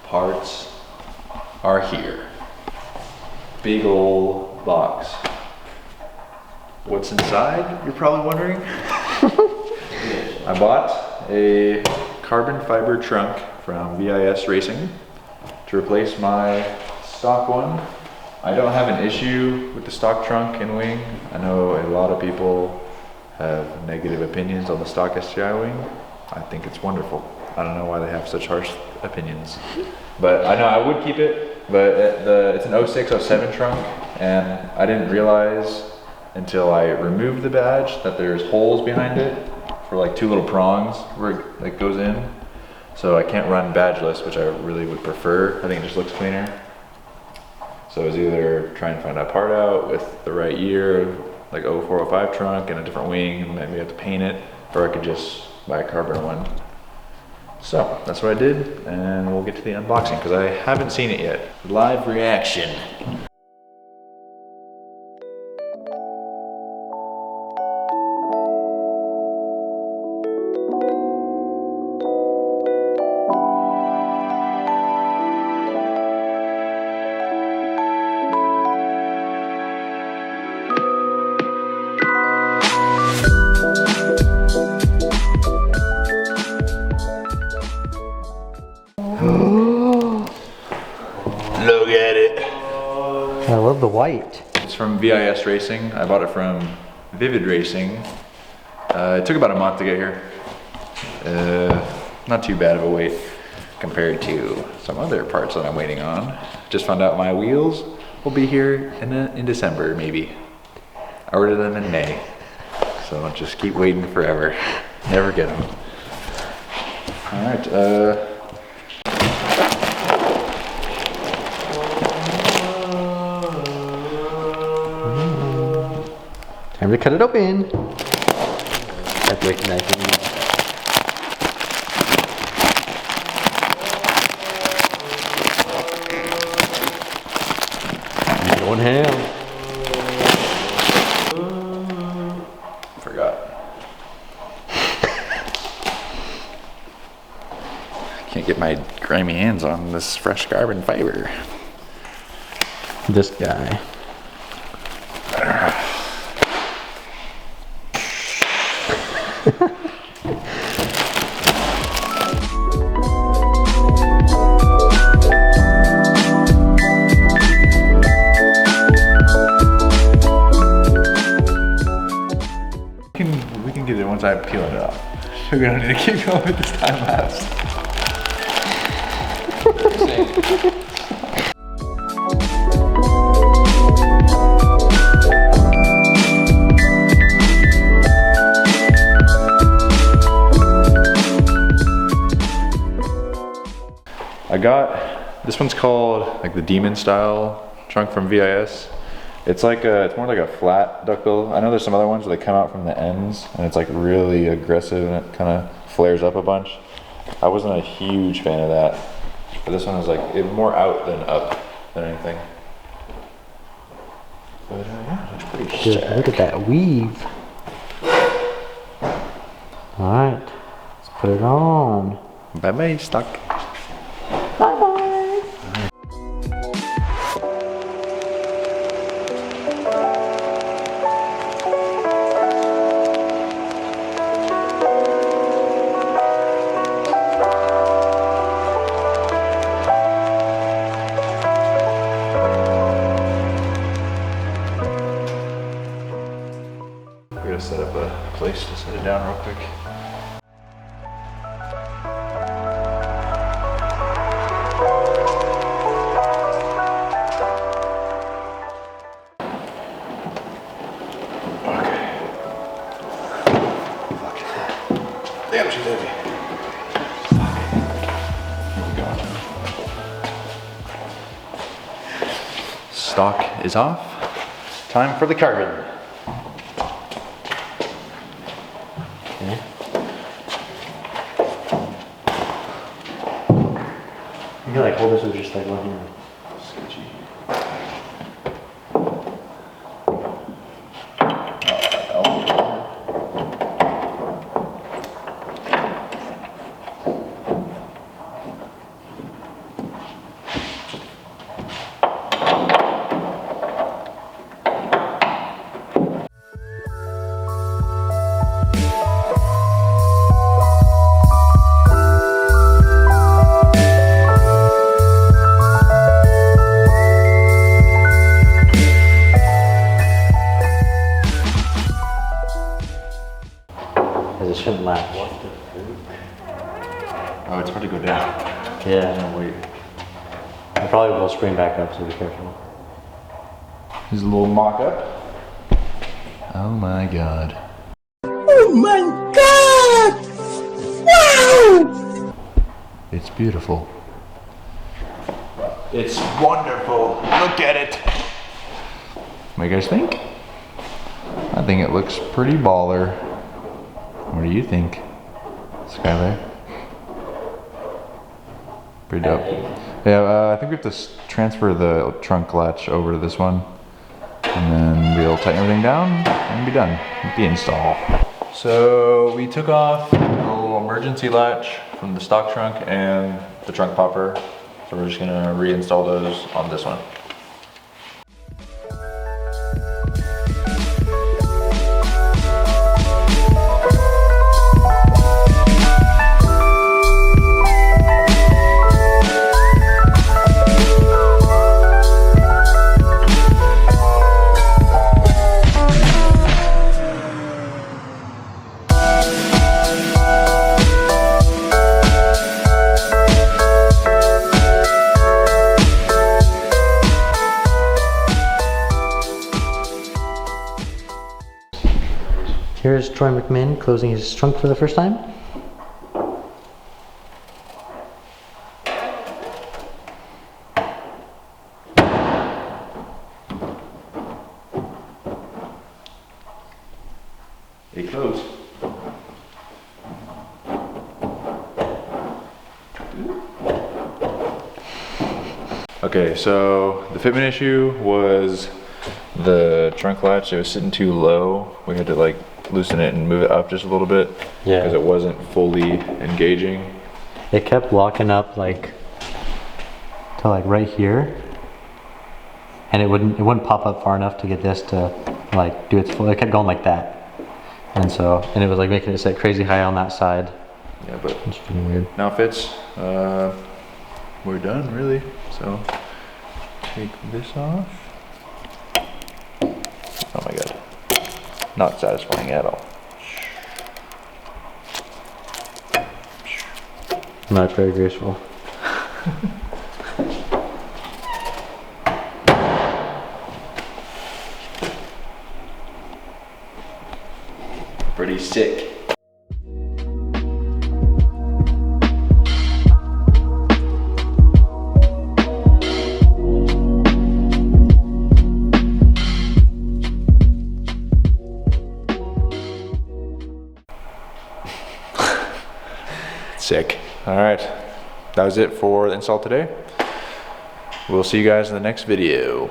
parts are here. Big old box. What's inside, you're probably wondering? I bought a carbon fiber trunk from VIS Racing to replace my stock one. I don't have an issue with the stock trunk and wing. I know a lot of people have negative opinions on the stock STI wing. I think it's wonderful. I don't know why they have such harsh opinions. But I know I would keep it, but it's an 06-07 trunk, and I didn't realize until I removed the badge that there's holes behind it for like 2 little prongs where it like goes in. So I can't run badgeless, which I really would prefer. I think it just looks cleaner. So I was either trying to find a part out with the right year, like 04-05 trunk and a different wing, and maybe have to paint it, or I could just buy a carbon one. So that's what I did, and we'll get to the unboxing because I haven't seen it yet. Live reaction. Look at it. I love the white. It's from VIS Racing. I bought it from Vivid Racing. It took about a month to get here. Not too bad of a wait compared to some other parts that I'm waiting on. Just found out my wheels will be here in December, maybe. I ordered them in May. So I'll just keep waiting forever. Never get them. All right. Time to cut it open. Have to recognize it. Going ham. Forgot. Can't get my grimy hands on this fresh carbon fiber. This guy. We can get it once I peel it off. We don't need to keep going with this time lapse. I got, this one's called like the Demon style trunk from VIS. It's like it's more like a flat duckbill. I know there's some other ones where they come out from the ends and it's like really aggressive and it kind of flares up a bunch. I wasn't a huge fan of that, but this one was like more out than up than anything. But yeah, it's pretty Just look at that weave. All right, let's put it on. Bye bye, stock. We're gonna set up a place to set it down real quick. Okay. Damn, she's heavy. Here we go. Stock is off. Time for the carbon. Okay. You can like hold this with just like one hand. Sketchy. Yeah. No, wait. It probably will spring back up, so be careful. Here's a little mock-up. Oh my god. Oh my god! Wow! It's beautiful. It's wonderful. Look at it. What do you guys think? I think it looks pretty baller. What do you think, Skyler? Pretty dope. Yeah, I think we have to transfer the trunk latch over to this one, and then we'll tighten everything down and be done with the install. So we took off the little emergency latch from the stock trunk and the trunk popper. So we're just gonna reinstall those on this one. Here's Troy McMinn closing his trunk for the first time. They close. Okay, so the fitment issue was the trunk latch. It was sitting too low. We had to like loosen it and move it up just a little bit. Yeah. Because it wasn't fully engaging. It kept locking up like to like right here, and it wouldn't pop up far enough to get this to like do its full. It kept going like that, and it was like making it set crazy high on that side. Yeah, but It's pretty weird. now it fits. We're done really. So take this off. Oh my god. Not satisfying at all. Not very graceful. Pretty sick. Sick. All right, that was it for the install today. We'll see you guys in the next video.